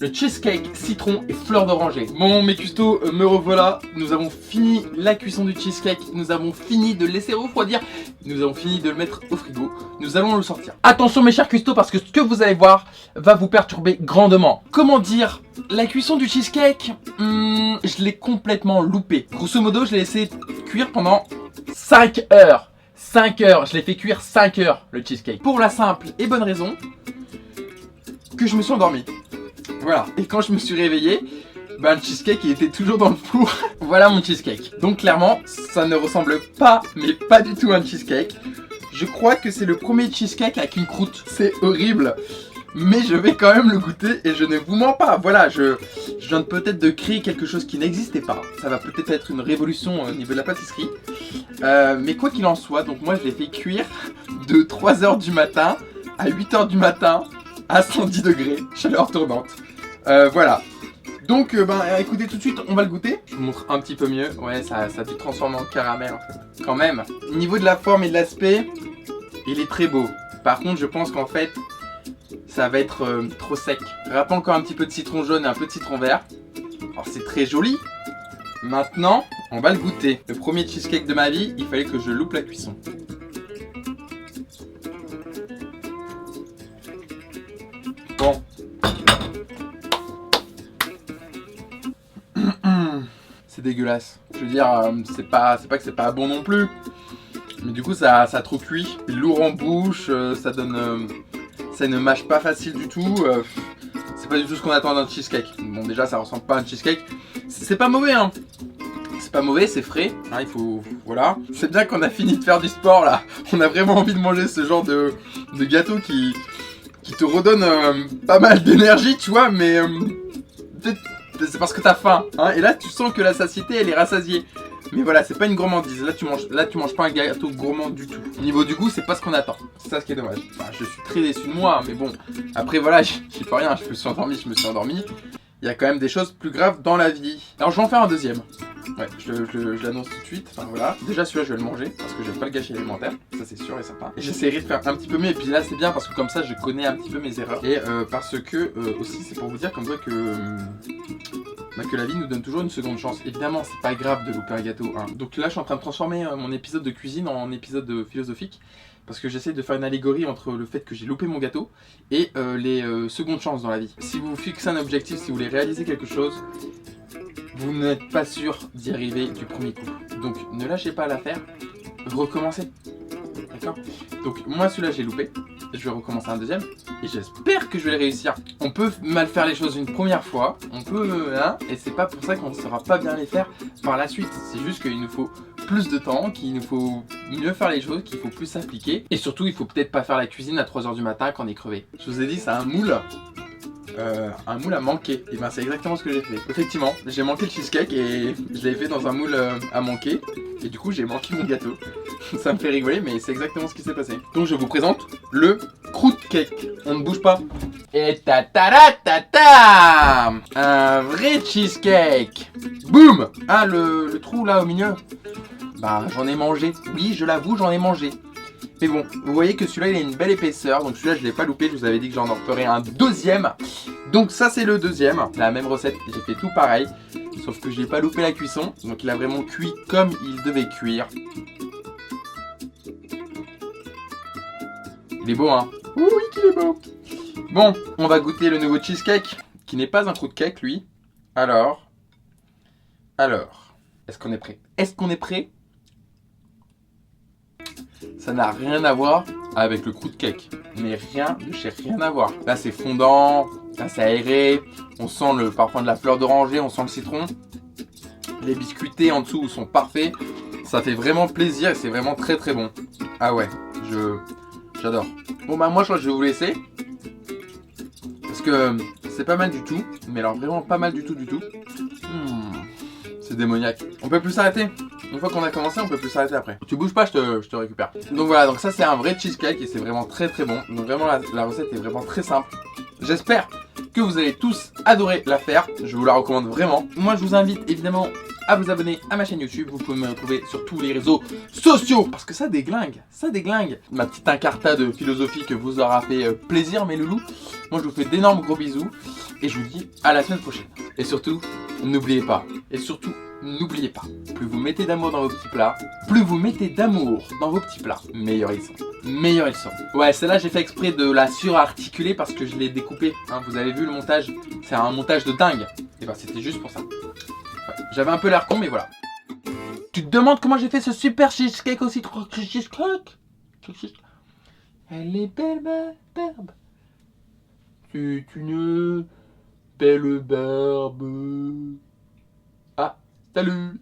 le cheesecake citron et fleur d'oranger. Bon mes custos, me revoilà. Nous avons fini la cuisson du cheesecake. Nous avons fini de le laisser refroidir. Nous avons fini de le mettre au frigo. Nous allons le sortir. Attention mes chers custos, parce que ce que vous allez voir va vous perturber grandement. Comment dire, la cuisson du cheesecake, je l'ai complètement loupé. Grosso modo, je l'ai laissé cuire pendant 5 heures. 5 heures, je l'ai fait cuire 5 heures le cheesecake. Pour la simple et bonne raison que je me suis endormi. Voilà, et quand je me suis réveillé, bah, le cheesecake il était toujours dans le four. Voilà mon cheesecake. Donc clairement, ça ne ressemble pas, mais pas du tout à un cheesecake. Je crois que c'est le premier cheesecake avec une croûte. C'est horrible. Mais je vais quand même le goûter et je ne vous mens pas. Voilà, je viens peut-être de créer quelque chose qui n'existait pas. Ça va peut-être être une révolution au niveau de la pâtisserie. Mais quoi qu'il en soit, donc moi je l'ai fait cuire de 3h du matin à 8h du matin à 110 degrés, chaleur tournante. Voilà. Donc écoutez, tout de suite on va le goûter. Je vous montre un petit peu mieux. Ouais, ça a dû transformer en caramel en fait. Quand même. Au niveau de la forme et de l'aspect, il est très beau. Par contre je pense qu'en fait ça va être trop sec. Je râpe encore un petit peu de citron jaune et un peu de citron vert. Alors c'est très joli. Maintenant on va le goûter. Le premier cheesecake de ma vie, il fallait que je loupe la cuisson. Bon. C'est dégueulasse. Je veux dire, c'est pas que c'est pas bon non plus. Mais du coup, ça a trop cuit. C'est lourd en bouche, ça donne... ça ne mâche pas facile du tout. C'est pas du tout ce qu'on attend d'un cheesecake. Bon, déjà, ça ressemble pas à un cheesecake. C'est pas mauvais, hein. C'est pas mauvais, c'est frais. Hein, il faut... Voilà. C'est bien qu'on a fini de faire du sport, là. On a vraiment envie de manger ce genre de gâteau qui te redonne pas mal d'énergie, tu vois, mais peut-être c'est parce que t'as faim, hein, et là tu sens que la satiété elle est rassasiée. Mais voilà, c'est pas une gourmandise, là tu manges pas un gâteau gourmand du tout. Au niveau du goût, c'est pas ce qu'on attend, c'est ça ce qui est dommage. Enfin, je suis très déçu de moi, mais bon, après voilà, j'y peux rien, je me suis endormi. Il y a quand même des choses plus graves dans la vie. Alors je vais en faire un deuxième. Ouais, je l'annonce tout de suite. Enfin voilà. Déjà celui-là je vais le manger parce que j'aime pas le gâchis alimentaire. Ça c'est sûr et certain. Et j'essaierai de faire un petit peu mieux. Et puis là c'est bien parce que comme ça je connais un petit peu mes erreurs. Et parce que aussi c'est pour vous dire comme quoi que la vie nous donne toujours une seconde chance. Évidemment c'est pas grave de louper un gâteau. Hein. Donc là je suis en train de transformer mon épisode de cuisine en épisode philosophique. Parce que j'essaie de faire une allégorie entre le fait que j'ai loupé mon gâteau et les secondes chances dans la vie. Si vous vous fixez un objectif, si vous voulez réaliser quelque chose, vous n'êtes pas sûr d'y arriver du premier coup. Donc ne lâchez pas l'affaire, recommencez. D'accord? Donc moi celui-là j'ai loupé, je vais recommencer un deuxième et j'espère que je vais le réussir. On peut mal faire les choses une première fois, on peut, hein, et c'est pas pour ça qu'on ne saura pas bien les faire par la suite. C'est juste qu'il nous faut plus de temps, qu'il nous faut mieux faire les choses, qu'il faut plus s'appliquer. Et surtout il faut peut-être pas faire la cuisine à 3h du matin quand on est crevé. Je vous ai dit c'est un moule à manquer. Et ben c'est exactement ce que j'ai fait. Effectivement, j'ai manqué le cheesecake et je l'ai fait dans un moule à manquer. Et du coup j'ai manqué mon gâteau. Ça me fait rigoler mais c'est exactement ce qui s'est passé. Donc je vous présente le croûte cake. On ne bouge pas. Et ta ta ta ta, un vrai cheesecake. Boum. Ah le trou là au milieu. Bah j'en ai mangé. Oui je l'avoue j'en ai mangé. Mais bon, vous voyez que celui-là il a une belle épaisseur, donc celui-là je l'ai pas loupé, je vous avais dit que j'en en ferai un deuxième. Donc ça c'est le deuxième, la même recette, j'ai fait tout pareil, sauf que j'ai pas loupé la cuisson, donc il a vraiment cuit comme il devait cuire. Il est beau hein? Oui qu'il est beau. Bon, on va goûter le nouveau cheesecake, qui n'est pas un croûte cake lui. Alors, est-ce qu'on est prêt? Est-ce qu'on est prêt? Ça n'a rien à voir avec le croûte cake, mais rien de chez rien à voir. Là c'est fondant, là c'est aéré, on sent le parfum de la fleur d'oranger, on sent le citron. Les biscuités en dessous sont parfaits, ça fait vraiment plaisir et c'est vraiment très très bon. Ah ouais, j'adore. Bon bah moi je crois que je vais vous laisser, parce que c'est pas mal du tout, mais alors vraiment pas mal du tout. C'est démoniaque. On peut plus s'arrêter. Une fois qu'on a commencé, on peut plus s'arrêter après. Tu bouges pas, je te récupère. Donc voilà, donc ça c'est un vrai cheesecake et c'est vraiment très très bon. Donc vraiment la recette est vraiment très simple. J'espère que vous allez tous adorer la faire. Je vous la recommande vraiment. Moi je vous invite évidemment à vous abonner à ma chaîne YouTube. Vous pouvez me retrouver sur tous les réseaux sociaux. Parce que ça déglingue, ça déglingue. Ma petite incarta de philosophie que vous aura fait plaisir, mes loulous. Moi, je vous fais d'énormes gros bisous. Et je vous dis à la semaine prochaine. Et surtout, n'oubliez pas. Et surtout, n'oubliez pas. Plus vous mettez d'amour dans vos petits plats, meilleurs ils sont. Meilleurs ils sont. Ouais, celle-là, j'ai fait exprès de la surarticuler parce que je l'ai découpée. Hein, vous avez vu le montage? C'est un montage de dingue. Et ben, c'était juste pour ça. Ouais, j'avais un peu l'air con, mais voilà. Tu te demandes comment j'ai fait ce super cheesecake aussi? Cheesecake? Elle est belle, ma barbe. C'est une belle barbe. Ah, salut.